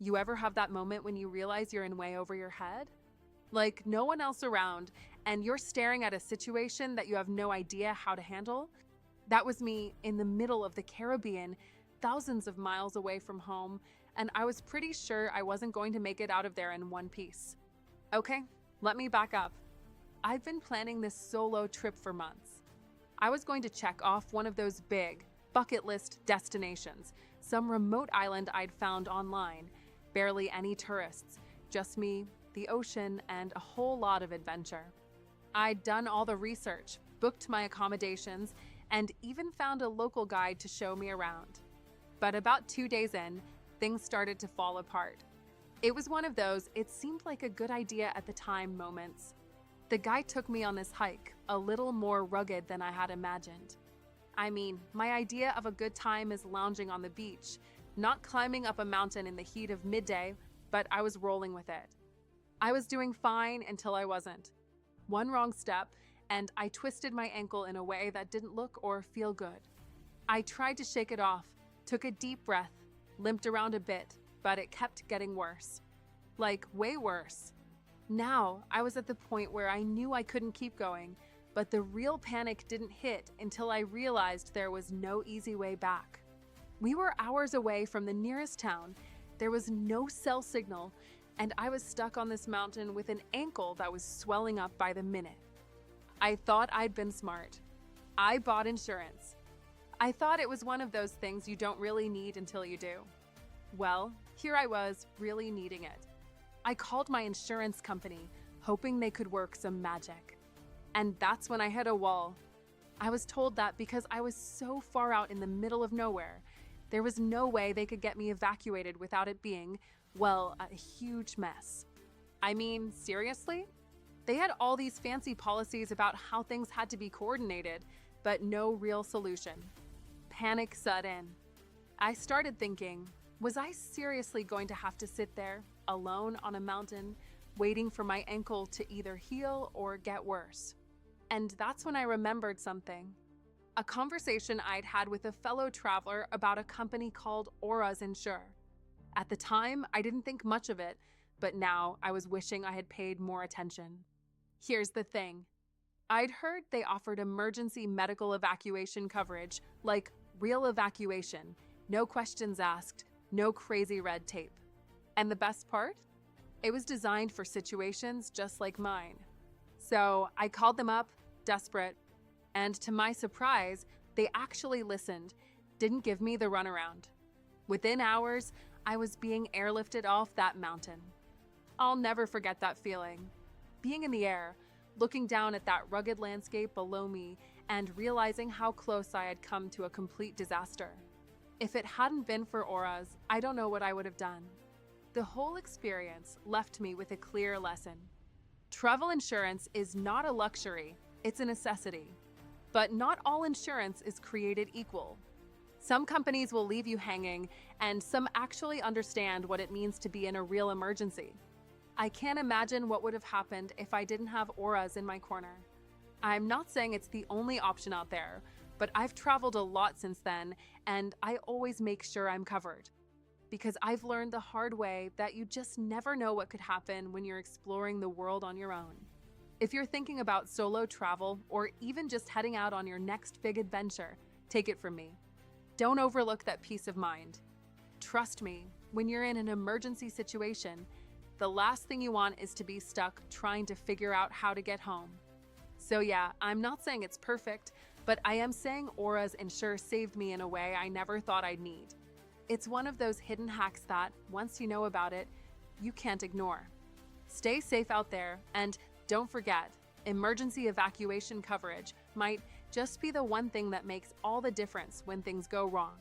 You ever have that moment when you realize you're in way over your head? Like no one else around, and you're staring at a situation that you have no idea how to handle? That was me in the middle of the Caribbean, thousands of miles away from home, and I was pretty sure I wasn't going to make it out of there in one piece. Okay, let me back up. I've been planning this solo trip for months. I was going to check off one of those big, bucket list destinations, some remote island I'd found online. Barely any tourists, just me, the ocean, and a whole lot of adventure. I'd done all the research, booked my accommodations, and even found a local guide to show me around. But about 2 days in, things started to fall apart. It was one of those "it seemed like a good idea at the time" moments. The guy took me on this hike, a little more rugged than I had imagined. I mean, my idea of a good time is lounging on the beach, not climbing up a mountain in the heat of midday, but I was rolling with it. I was doing fine until I wasn't. One wrong step, and I twisted my ankle in a way that didn't look or feel good. I tried to shake it off, took a deep breath, limped around a bit, but it kept getting worse. Like, way worse. Now, I was at the point where I knew I couldn't keep going, but the real panic didn't hit until I realized there was no easy way back. We were hours away from the nearest town, there was no cell signal, and I was stuck on this mountain with an ankle that was swelling up by the minute. I thought I'd been smart. I bought insurance. I thought it was one of those things you don't really need until you do. Well, here I was, really needing it. I called my insurance company, hoping they could work some magic. And that's when I hit a wall. I was told that because I was so far out in the middle of nowhere, there was no way they could get me evacuated without it being, well, a huge mess. I mean, seriously? They had all these fancy policies about how things had to be coordinated, but no real solution. Panic set in. I started thinking, was I seriously going to have to sit there, alone on a mountain, waiting for my ankle to either heal or get worse? And that's when I remembered something. A conversation I'd had with a fellow traveler about a company called Aura's Insure. At the time, I didn't think much of it, but now I was wishing I had paid more attention. Here's the thing. I'd heard they offered emergency medical evacuation coverage, like real evacuation, no questions asked, no crazy red tape. And the best part? It was designed for situations just like mine. So I called them up, desperate, and to my surprise, they actually listened, didn't give me the runaround. Within hours, I was being airlifted off that mountain. I'll never forget that feeling. Being in the air, looking down at that rugged landscape below me, and realizing how close I had come to a complete disaster. If it hadn't been for Aura's, I don't know what I would have done. The whole experience left me with a clear lesson. Travel insurance is not a luxury, it's a necessity. But not all insurance is created equal. Some companies will leave you hanging, and some actually understand what it means to be in a real emergency. I can't imagine what would have happened if I didn't have Aura's in my corner. I'm not saying it's the only option out there, but I've traveled a lot since then, and I always make sure I'm covered. Because I've learned the hard way that you just never know what could happen when you're exploring the world on your own. If you're thinking about solo travel or even just heading out on your next big adventure, take it from me. Don't overlook that peace of mind. Trust me, when you're in an emergency situation, the last thing you want is to be stuck trying to figure out how to get home. So yeah, I'm not saying it's perfect, but I am saying Aura's Insure saved me in a way I never thought I'd need. It's one of those hidden hacks that, once you know about it, you can't ignore. Stay safe out there, and don't forget, emergency evacuation coverage might just be the one thing that makes all the difference when things go wrong.